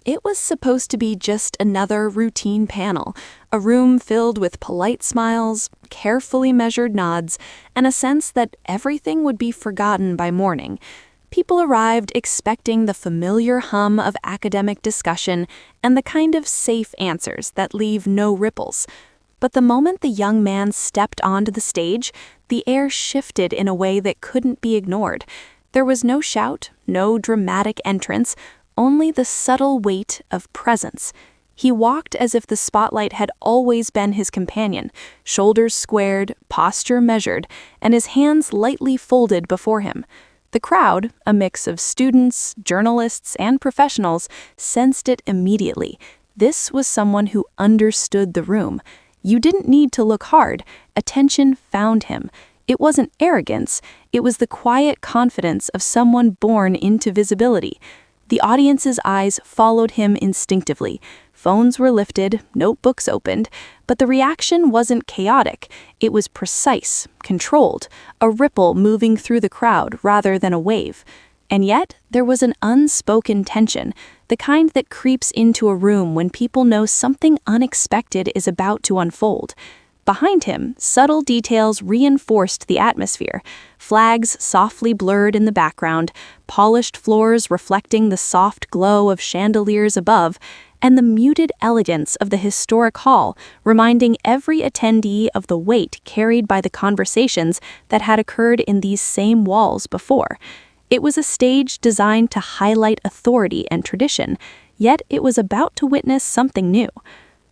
It was supposed to be just another routine panel, a room filled with polite smiles, carefully measured nods, and a sense that everything would be forgotten by morning. People arrived expecting the familiar hum of academic discussion and the kind of safe answers that leave no ripples. But the moment the young man stepped onto the stage, the air shifted in a way that couldn't be ignored. There was no shout, no dramatic entrance, only the subtle weight of presence. He walked as if the spotlight had always been his companion, shoulders squared, posture measured, and his hands lightly folded before him. The crowd, a mix of students, journalists, and professionals, sensed it immediately. This was someone who understood the room. You didn't need to look hard. Attention found him. It wasn't arrogance. It was the quiet confidence of someone born into visibility. The audience's eyes followed him instinctively. Phones were lifted, notebooks opened, but the reaction wasn't chaotic. It was precise, controlled, a ripple moving through the crowd rather than a wave. And yet, there was an unspoken tension, the kind that creeps into a room when people know something unexpected is about to unfold. Behind him, subtle details reinforced the atmosphere. Flags softly blurred in the background, polished floors reflecting the soft glow of chandeliers above, and the muted elegance of the historic hall, reminding every attendee of the weight carried by the conversations that had occurred in these same walls before. It was a stage designed to highlight authority and tradition, yet it was about to witness something new.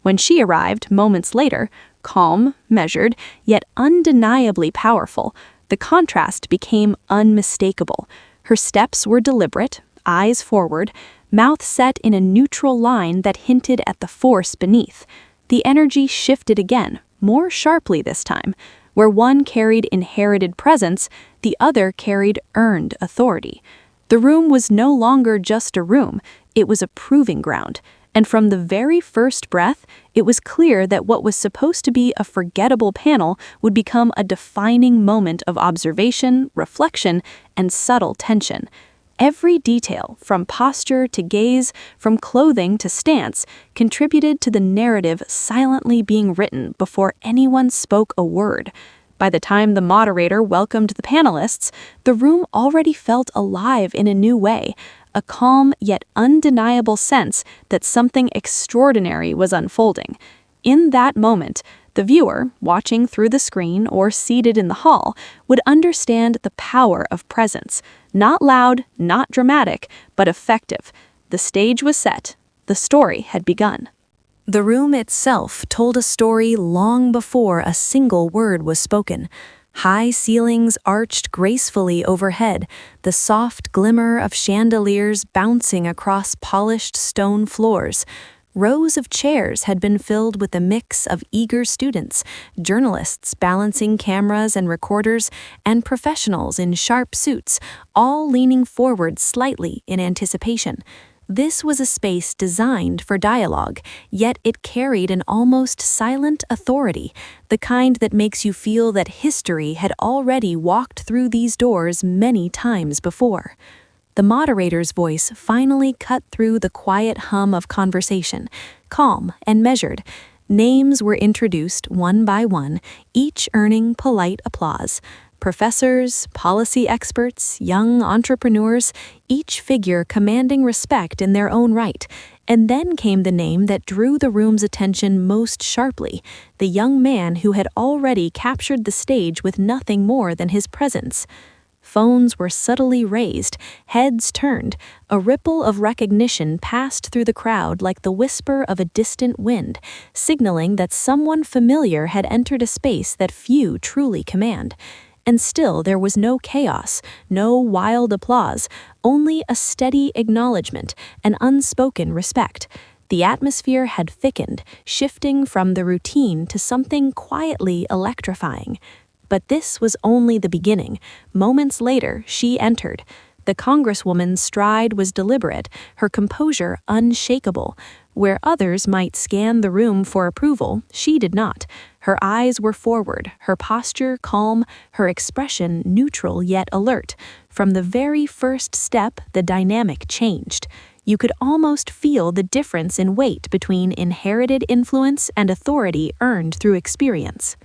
When she arrived moments later, calm, measured, yet undeniably powerful, the contrast became unmistakable. Her steps were deliberate, eyes forward, mouth set in a neutral line that hinted at the force beneath. The energy shifted again, more sharply this time. Where one carried inherited presence, the other carried earned authority. The room was no longer just a room, it was a proving ground. And from the very first breath, it was clear that what was supposed to be a forgettable panel would become a defining moment of observation, reflection, and subtle tension. Every detail, from posture to gaze, from clothing to stance, contributed to the narrative silently being written before anyone spoke a word. By the time the moderator welcomed the panelists, the room already felt alive in a new way, a calm yet undeniable sense that something extraordinary was unfolding. In that moment, the viewer, watching through the screen or seated in the hall, would understand the power of presence. Not loud, not dramatic, but effective. The stage was set. The story had begun. The room itself told a story long before a single word was spoken. High ceilings arched gracefully overhead, the soft glimmer of chandeliers bouncing across polished stone floors. Rows of chairs had been filled with a mix of eager students, journalists balancing cameras and recorders, and professionals in sharp suits, all leaning forward slightly in anticipation. This was a space designed for dialogue, yet it carried an almost silent authority, the kind that makes you feel that history had already walked through these doors many times before. The moderator's voice finally cut through the quiet hum of conversation, calm and measured. Names were introduced one by one, each earning polite applause. Professors, policy experts, young entrepreneurs, each figure commanding respect in their own right. And then came the name that drew the room's attention most sharply, the young man who had already captured the stage with nothing more than his presence. Phones were subtly raised, heads turned. A ripple of recognition passed through the crowd like the whisper of a distant wind, signaling that someone familiar had entered a space that few truly command. And still there was no chaos, no wild applause, only a steady acknowledgement, an unspoken respect. The atmosphere had thickened, shifting from the routine to something quietly electrifying. But this was only the beginning. Moments later, she entered. The Congresswoman's stride was deliberate, her composure unshakable. Where others might scan the room for approval, she did not. Her eyes were forward, her posture calm, her expression neutral yet alert. From the very first step, the dynamic changed. You could almost feel the difference in weight between inherited influence and authority earned through experience.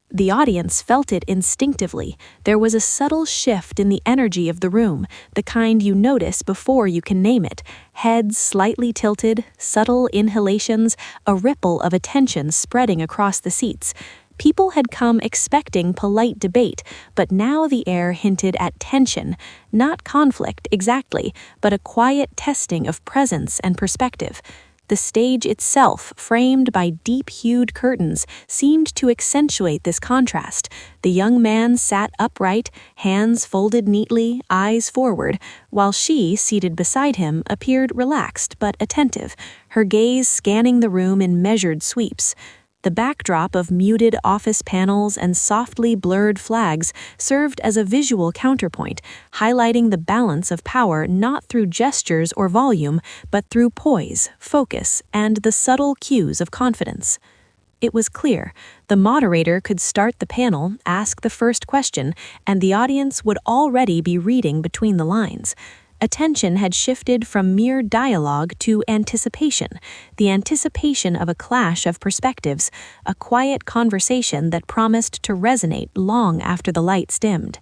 The audience felt it instinctively. There was a subtle shift in the energy of the room, the kind you notice before you can name it. Heads slightly tilted, subtle inhalations, a ripple of attention spreading across the seats. People had come expecting polite debate, but now the air hinted at tension, not conflict exactly, but a quiet testing of presence and perspective. The stage itself, framed by deep-hued curtains, seemed to accentuate this contrast. The young man sat upright, hands folded neatly, eyes forward, while she, seated beside him, appeared relaxed but attentive, her gaze scanning the room in measured sweeps. The backdrop of muted office panels and softly blurred flags served as a visual counterpoint, highlighting the balance of power not through gestures or volume, but through poise, focus, and the subtle cues of confidence. It was clear. The moderator could start the panel, ask the first question, and the audience would already be reading between the lines. Attention had shifted from mere dialogue to anticipation, the anticipation of a clash of perspectives, a quiet conversation that promised to resonate long after the lights dimmed.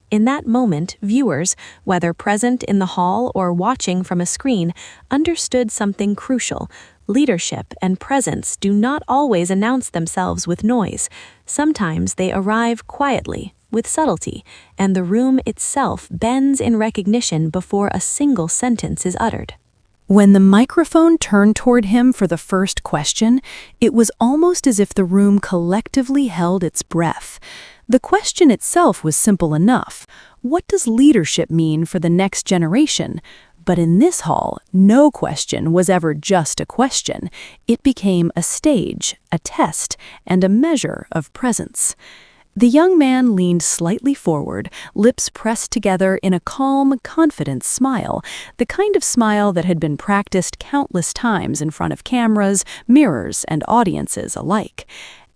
In that moment, viewers, whether present in the hall or watching from a screen, understood something crucial. Leadership and presence do not always announce themselves with noise. Sometimes they arrive quietly, with subtlety, and the room itself bends in recognition before a single sentence is uttered. When the microphone turned toward him for the first question, it was almost as if the room collectively held its breath. The question itself was simple enough. What does leadership mean for the next generation? But in this hall, no question was ever just a question. It became a stage, a test, and a measure of presence. The young man leaned slightly forward, lips pressed together in a calm, confident smile, the kind of smile that had been practiced countless times in front of cameras, mirrors, and audiences alike.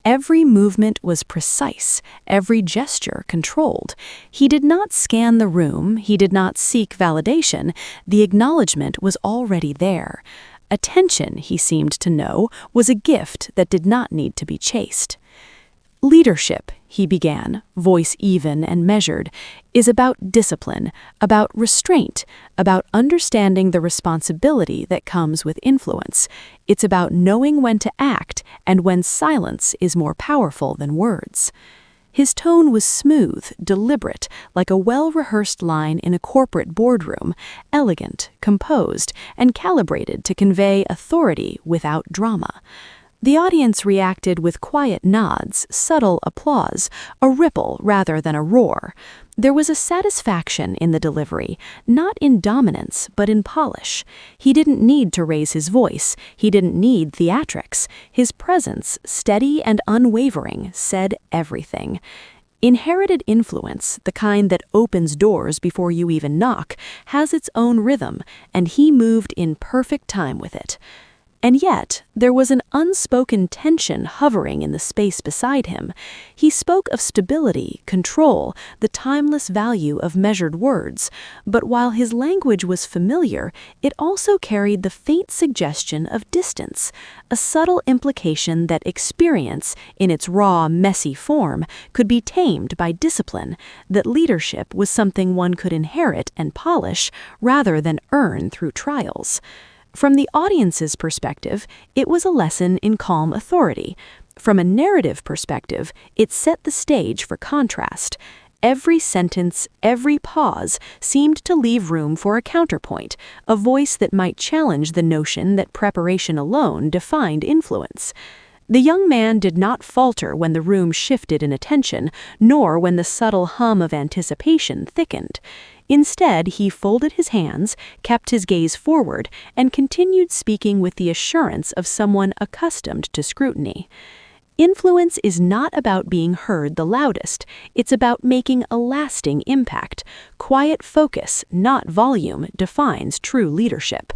Every movement was precise, every gesture controlled. He did not scan the room, he did not seek validation. The acknowledgement was already there. Attention, he seemed to know, was a gift that did not need to be chased. Leadership, he began, voice even and measured, is about discipline, about restraint, about understanding the responsibility that comes with influence. It's about knowing when to act and when silence is more powerful than words. His tone was smooth, deliberate, like a well-rehearsed line in a corporate boardroom, elegant, composed, and calibrated to convey authority without drama. The audience reacted with quiet nods, subtle applause, a ripple rather than a roar. There was a satisfaction in the delivery, not in dominance, but in polish. He didn't need to raise his voice. He didn't need theatrics. His presence, steady and unwavering, said everything. Inherited influence, the kind that opens doors before you even knock, has its own rhythm, and he moved in perfect time with it. And yet, there was an unspoken tension hovering in the space beside him. He spoke of stability, control, the timeless value of measured words, but while his language was familiar, it also carried the faint suggestion of distance, a subtle implication that experience, in its raw, messy form, could be tamed by discipline, that leadership was something one could inherit and polish rather than earn through trials. From the audience's perspective, it was a lesson in calm authority. From a narrative perspective, it set the stage for contrast. Every sentence, every pause seemed to leave room for a counterpoint, a voice that might challenge the notion that preparation alone defined influence. The young man did not falter when the room shifted in attention, nor when the subtle hum of anticipation thickened. Instead, he folded his hands, kept his gaze forward, and continued speaking with the assurance of someone accustomed to scrutiny. Influence is not about being heard the loudest. It's about making a lasting impact. Quiet focus, not volume, defines true leadership.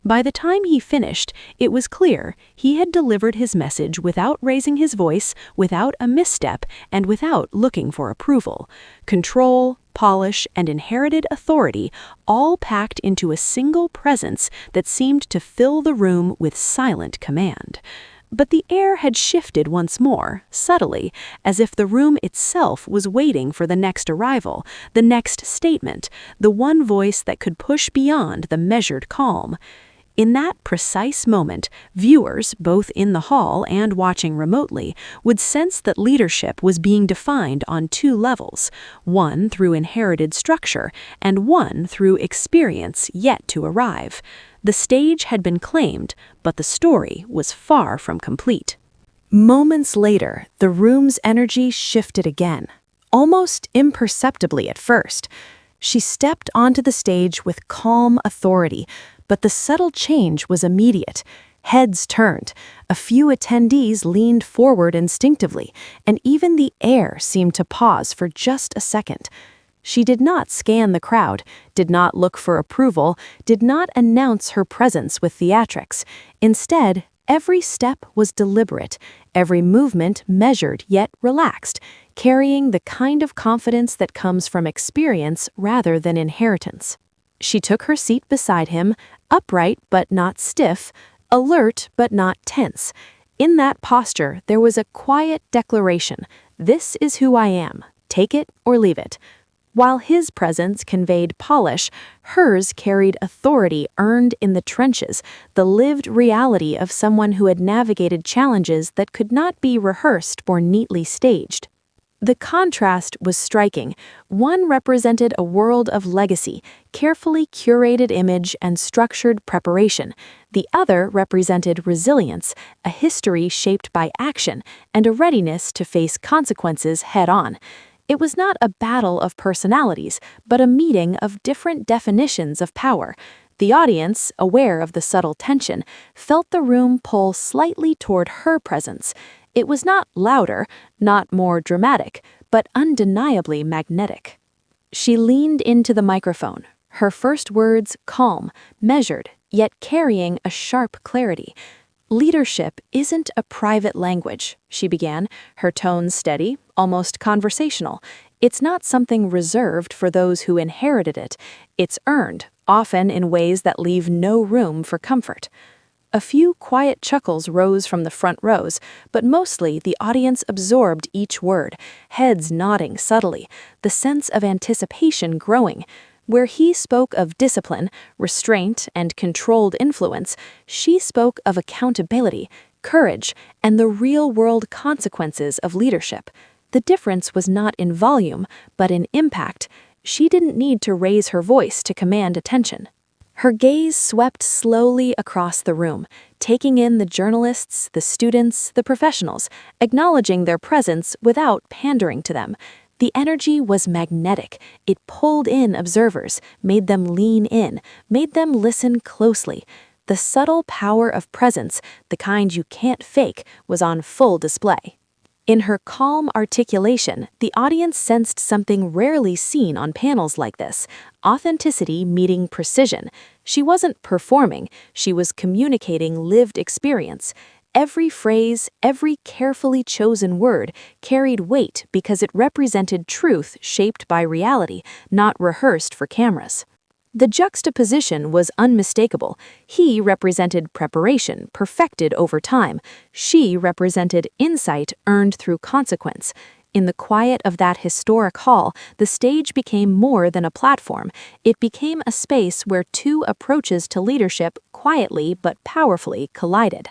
By the time he finished, it was clear he had delivered his message without raising his voice, without a misstep, and without looking for approval. Control, polish, and inherited authority, all packed into a single presence that seemed to fill the room with silent command. But the air had shifted once more, subtly, as if the room itself was waiting for the next arrival, the next statement, the one voice that could push beyond the measured calm. In that precise moment, viewers, both in the hall and watching remotely, would sense that leadership was being defined on two levels, one through inherited structure and one through experience yet to arrive. The stage had been claimed, but the story was far from complete. Moments later, the room's energy shifted again, almost imperceptibly at first. She stepped onto the stage with calm authority, but the subtle change was immediate. Heads turned, a few attendees leaned forward instinctively, and even the air seemed to pause for just a second. She did not scan the crowd, did not look for approval, did not announce her presence with theatrics. Instead, every step was deliberate, every movement measured yet relaxed, carrying the kind of confidence that comes from experience rather than inheritance. She took her seat beside him, upright but not stiff, alert but not tense. In that posture, there was a quiet declaration: "This is who I am. Take it or leave it." While his presence conveyed polish, hers carried authority earned in the trenches, the lived reality of someone who had navigated challenges that could not be rehearsed or neatly staged. The contrast was striking. One represented a world of legacy, carefully curated image and structured preparation. The other represented resilience, a history shaped by action, and a readiness to face consequences head-on. It was not a battle of personalities, but a meeting of different definitions of power. The audience, aware of the subtle tension, felt the room pull slightly toward her presence. It was not louder, not more dramatic, but undeniably magnetic. She leaned into the microphone, her first words calm, measured, yet carrying a sharp clarity. "Leadership isn't a private language," she began, her tone steady, almost conversational. "It's not something reserved for those who inherited it. It's earned, often in ways that leave no room for comfort." A few quiet chuckles rose from the front rows, but mostly the audience absorbed each word, heads nodding subtly, the sense of anticipation growing. Where he spoke of discipline, restraint, and controlled influence, she spoke of accountability, courage, and the real-world consequences of leadership. The difference was not in volume, but in impact. She didn't need to raise her voice to command attention. Her gaze swept slowly across the room, taking in the journalists, the students, the professionals, acknowledging their presence without pandering to them. The energy was magnetic. It pulled in observers, made them lean in, made them listen closely. The subtle power of presence, the kind you can't fake, was on full display. In her calm articulation, the audience sensed something rarely seen on panels like this: authenticity meeting precision. She wasn't performing, she was communicating lived experience. Every phrase, every carefully chosen word carried weight because it represented truth shaped by reality, not rehearsed for cameras. The juxtaposition was unmistakable. He represented preparation, perfected over time. She represented insight earned through consequence. In the quiet of that historic hall, the stage became more than a platform. It became a space where two approaches to leadership quietly but powerfully collided.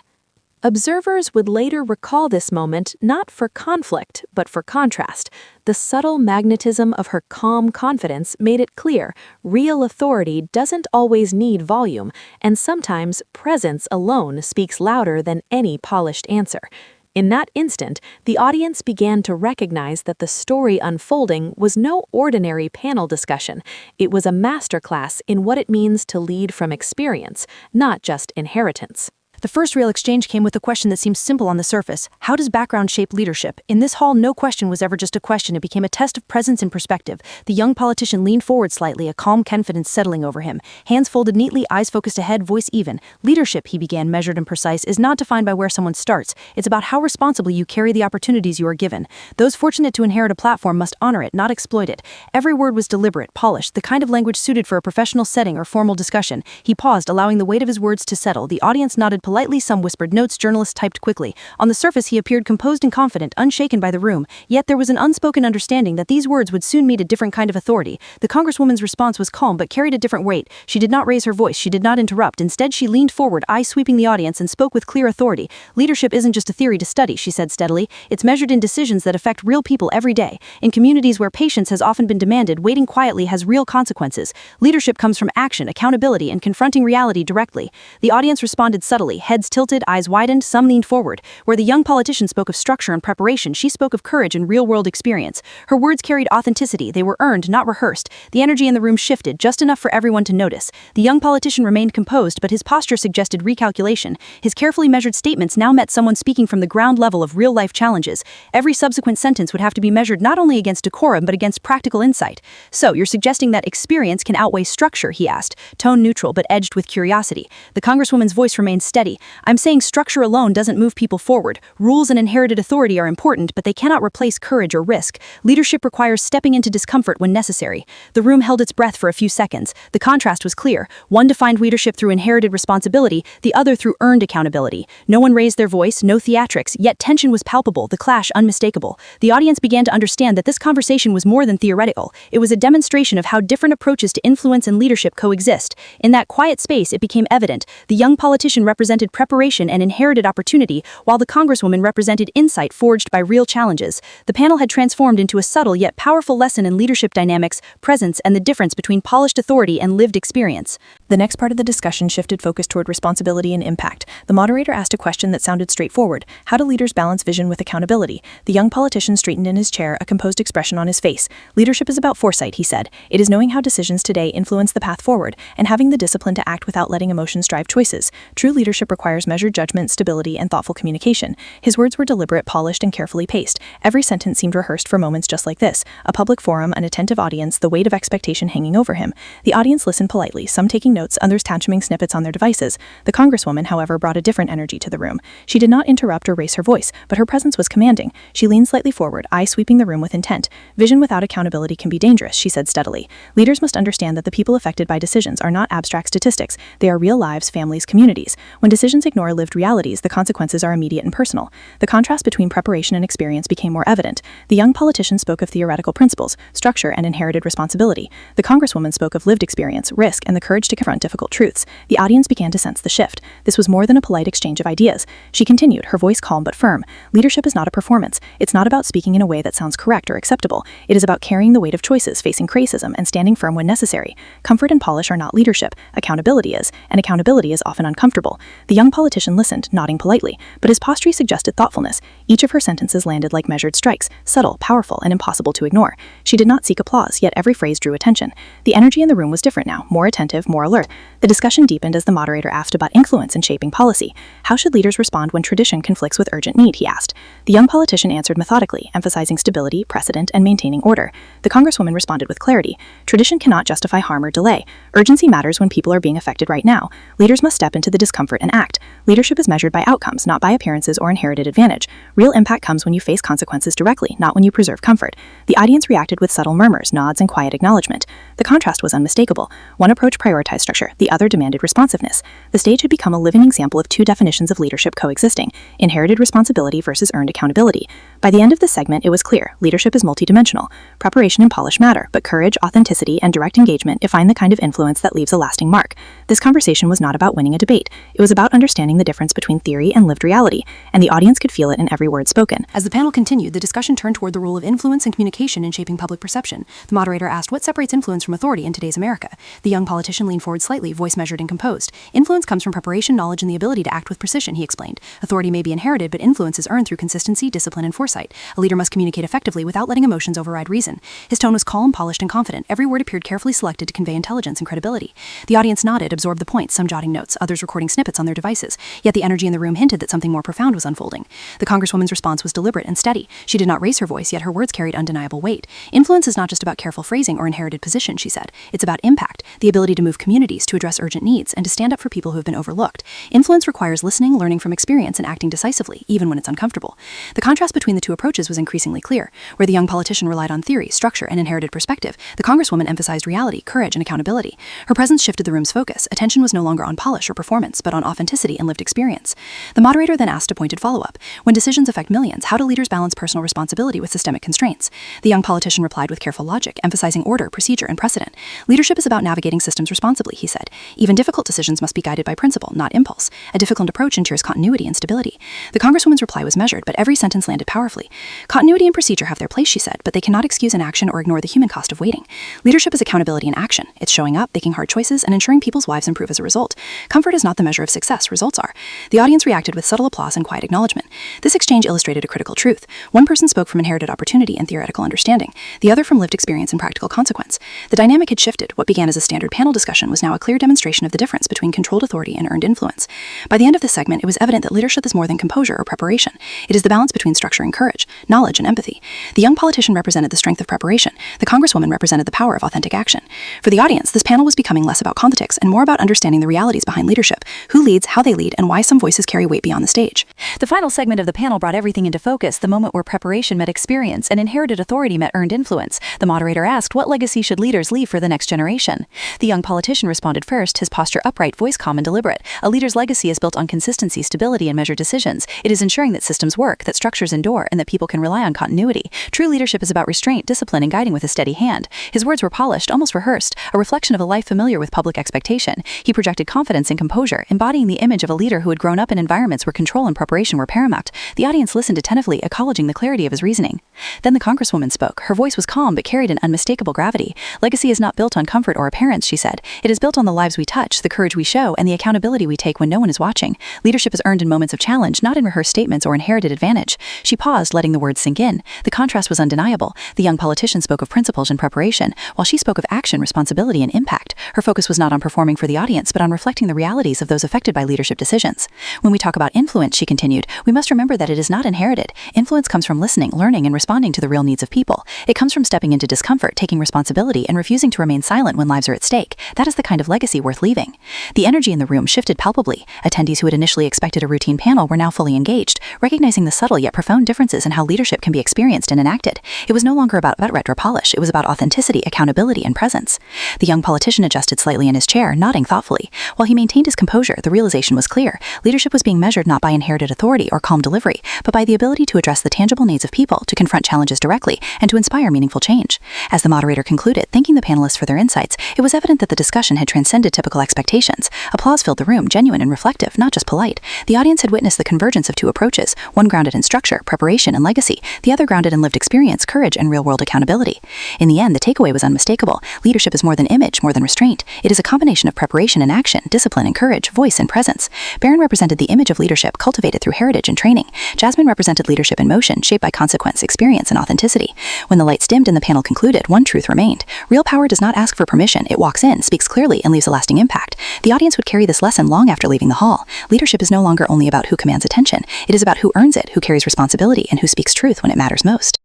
Observers would later recall this moment not for conflict, but for contrast. The subtle magnetism of her calm confidence made it clear real authority doesn't always need volume, and sometimes presence alone speaks louder than any polished answer. In that instant, the audience began to recognize that the story unfolding was no ordinary panel discussion. It was a masterclass in what it means to lead from experience, not just inheritance. The first real exchange came with a question that seems simple on the surface. How does background shape leadership? In this hall, no question was ever just a question. It became a test of presence and perspective. The young politician leaned forward slightly, a calm confidence settling over him. Hands folded neatly, eyes focused ahead, voice even. Leadership, he began, measured and precise, is not defined by where someone starts. It's about how responsibly you carry the opportunities you are given. Those fortunate to inherit a platform must honor it, not exploit it. Every word was deliberate, polished, the kind of language suited for a professional setting or formal discussion. He paused, allowing the weight of his words to settle. The audience nodded politely, some whispered notes, journalists typed quickly. On the surface, he appeared composed and confident, unshaken by the room, yet there was an unspoken understanding that these words would soon meet a different kind of authority. The Congresswoman's response was calm but carried a different weight. She did not raise her voice, she did not interrupt. Instead, she leaned forward, eyes sweeping the audience, and spoke with clear authority. Leadership isn't just a theory to study, she said steadily. It's measured in decisions that affect real people every day. In communities where patience has often been demanded, waiting quietly has real consequences. Leadership comes from action, accountability, and confronting reality directly. The audience responded subtly, heads tilted, eyes widened, some leaned forward. Where the young politician spoke of structure and preparation, she spoke of courage and real-world experience. Her words carried authenticity. They were earned, not rehearsed. The energy in the room shifted, just enough for everyone to notice. The young politician remained composed, but his posture suggested recalculation. His carefully measured statements now met someone speaking from the ground level of real-life challenges. Every subsequent sentence would have to be measured not only against decorum, but against practical insight. So, you're suggesting that experience can outweigh structure, he asked, tone neutral but edged with curiosity. The Congresswoman's voice remained steady. I'm saying structure alone doesn't move people forward. Rules and inherited authority are important, but they cannot replace courage or risk. Leadership requires stepping into discomfort when necessary. The room held its breath for a few seconds. The contrast was clear. One defined leadership through inherited responsibility, the other through earned accountability. No one raised their voice, no theatrics, yet tension was palpable, the clash unmistakable. The audience began to understand that this conversation was more than theoretical. It was a demonstration of how different approaches to influence and leadership coexist. In that quiet space, it became evident. The young politician represented preparation and inherited opportunity, while the Congresswoman represented insight forged by real challenges. The panel had transformed into a subtle yet powerful lesson in leadership dynamics, presence, and the difference between polished authority and lived experience. The next part of the discussion shifted focus toward responsibility and impact. The moderator asked a question that sounded straightforward. How do leaders balance vision with accountability? The young politician straightened in his chair, a composed expression on his face. Leadership is about foresight, he said. It is knowing how decisions today influence the path forward, and having the discipline to act without letting emotions drive choices. True leadership requires measured judgment, stability, and thoughtful communication. His words were deliberate, polished, and carefully paced. Every sentence seemed rehearsed for moments just like this. A public forum, an attentive audience, the weight of expectation hanging over him. The audience listened politely, some taking notes, others capturing snippets on their devices. The Congresswoman, however, brought a different energy to the room. She did not interrupt or raise her voice, but her presence was commanding. She leaned slightly forward, eyes sweeping the room with intent. Vision without accountability can be dangerous, she said steadily. Leaders must understand that the people affected by decisions are not abstract statistics. They are real lives, families, communities. When decisions ignore lived realities, the consequences are immediate and personal. The contrast between preparation and experience became more evident. The young politician spoke of theoretical principles, structure, and inherited responsibility. The Congresswoman spoke of lived experience, risk, and the courage to confront difficult truths. The audience began to sense the shift. This was more than a polite exchange of ideas. She continued, her voice calm but firm. Leadership is not a performance. It's not about speaking in a way that sounds correct or acceptable. It is about carrying the weight of choices, facing criticism, and standing firm when necessary. Comfort and polish are not leadership. Accountability is, and accountability is often uncomfortable. The young politician listened, nodding politely, but his posture suggested thoughtfulness. Each of her sentences landed like measured strikes, subtle, powerful, and impossible to ignore. She did not seek applause, yet every phrase drew attention. The energy in the room was different now, more attentive, more alert. The discussion deepened as the moderator asked about influence in shaping policy. How should leaders respond when tradition conflicts with urgent need, he asked. The young politician answered methodically, emphasizing stability, precedent, and maintaining order. The Congresswoman responded with clarity. Tradition cannot justify harm or delay. Urgency matters when people are being affected right now. Leaders must step into the discomfort and act. Leadership is measured by outcomes, not by appearances or inherited advantage. Real impact comes when you face consequences directly, not when you preserve comfort. The audience reacted with subtle murmurs, nods, and quiet acknowledgement. The contrast was unmistakable. One approach prioritized structure, the other demanded responsiveness. The stage had become a living example of two definitions of leadership coexisting, inherited responsibility versus earned accountability. By the end of the segment, it was clear, leadership is multidimensional. Preparation and polish matter, but courage, authenticity, and direct engagement define the kind of influence that leaves a lasting mark. This conversation was not about winning a debate. It was about understanding the difference between theory and lived reality, and the audience could feel it in every word spoken. As the panel continued, the discussion turned toward the role of influence and communication in shaping public perception. The moderator asked what separates influence from authority in today's America. The young politician leaned forward slightly, voice measured and composed. Influence comes from preparation, knowledge, and the ability to act with precision, he explained. Authority may be inherited, but influence is earned through consistency, discipline, and foresight. foresight. A leader must communicate effectively without letting emotions override reason. His tone was calm, polished, and confident. Every word appeared carefully selected to convey intelligence and credibility. The audience nodded, absorbed the points, some jotting notes, others recording snippets on their devices. Yet the energy in the room hinted that something more profound was unfolding. The Congresswoman's response was deliberate and steady. She did not raise her voice, yet her words carried undeniable weight. Influence is not just about careful phrasing or inherited position, she said. It's about impact, the ability to move communities, to address urgent needs, and to stand up for people who have been overlooked. Influence requires listening, learning from experience, and acting decisively, even when it's uncomfortable. The contrast between the two approaches was increasingly clear. Where the young politician relied on theory, structure, and inherited perspective, the Congresswoman emphasized reality, courage, and accountability. Her presence shifted the room's focus. Attention was no longer on polish or performance, but on authenticity and lived experience. The moderator then asked a pointed follow-up. When decisions affect millions, how do leaders balance personal responsibility with systemic constraints? The young politician replied with careful logic, emphasizing order, procedure, and precedent. Leadership is about navigating systems responsibly, he said. Even difficult decisions must be guided by principle, not impulse. A disciplined approach ensures continuity and stability. The Congresswoman's reply was measured, but every sentence landed powerfully. Continuity and procedure have their place, she said, but they cannot excuse inaction or ignore the human cost of waiting. Leadership is accountability in action. It's showing up, making hard choices, and ensuring people's lives improve as a result. Comfort is not the measure of success, results are. The audience reacted with subtle applause and quiet acknowledgement. This exchange illustrated a critical truth. One person spoke from inherited opportunity and theoretical understanding, the other from lived experience and practical consequence. The dynamic had shifted. What began as a standard panel discussion was now a clear demonstration of the difference between controlled authority and earned influence. By the end of this segment, it was evident that leadership is more than composure or preparation. It is the balance between structure and courage, knowledge and empathy. The young politician represented the strength of preparation. The Congresswoman represented the power of authentic action. For the audience, this panel was becoming less about politics and more about understanding the realities behind leadership, who leads, how they lead, and why some voices carry weight beyond the stage. The final segment of the panel brought everything into focus, the moment where preparation met experience and inherited authority met earned influence. The moderator asked, what legacy should leaders leave for the next generation? The young politician responded first, his posture upright, voice calm and deliberate. A leader's legacy is built on consistency, stability, and measured decisions. It is ensuring that systems work, that structures endure, and that people can rely on continuity. True leadership is about restraint, discipline, and guiding with a steady hand. His words were polished, almost rehearsed, a reflection of a life familiar with public expectation. He projected confidence and composure, embodying the image of a leader who had grown up in environments where control and preparation were paramount. The audience listened attentively, acknowledging the clarity of his reasoning. Then the Congresswoman spoke. Her voice was calm but carried an unmistakable gravity. Legacy is not built on comfort or appearance, she said. It is built on the lives we touch, the courage we show, and the accountability we take when no one is watching. Leadership is earned in moments of challenge, not in rehearsed statements or inherited advantage. She paused, letting the words sink in. The contrast was undeniable. The young politician spoke of principles and preparation, while she spoke of action, responsibility, and impact. Her focus was not on performing for the audience, but on reflecting the realities of those affected by leadership decisions. When we talk about influence, she continued, we must remember that it is not inherited. Influence comes from listening, learning, and responding to the real needs of people. It comes from stepping into discomfort, taking responsibility, and refusing to remain silent when lives are at stake. That is the kind of legacy worth leaving. The energy in the room shifted palpably. Attendees who had initially expected a routine panel were now fully engaged, recognizing the subtle yet profound differences in how leadership can be experienced and enacted. It was no longer about retro polish. It was about authenticity, accountability, and presence. The young politician adjusted slightly in his chair, nodding thoughtfully. While he maintained his composure, the realization was clear. Leadership was being measured not by inherited authority or calm delivery, but by the ability to address the tangible needs of people, to confront challenges directly, and to inspire meaningful change. As the moderator concluded, thanking the panelists for their insights, it was evident that the discussion had transcended typical expectations. Applause filled the room, genuine and reflective, not just polite. The audience had witnessed the convergence of two approaches, one grounded in structure, preparation, and legacy, the other grounded in lived experience, courage, and real-world accountability. In the end, the takeaway was unmistakable. Leadership is more than image, more than restraint. It is a combination of preparation and action, discipline and courage, voice and presence. Barron represented the image of leadership cultivated through heritage and training. Jasmine represented leadership in motion, shaped by consequence, experience, and authenticity. When the lights dimmed and the panel concluded, one truth remained. Real power does not ask for permission. It walks in, speaks clearly, and leaves a lasting impact. The audience would carry this lesson long after leaving the hall. Leadership is no longer only about who commands attention. It is about who earns it, who carries responsibility, and who speaks truth when it matters most.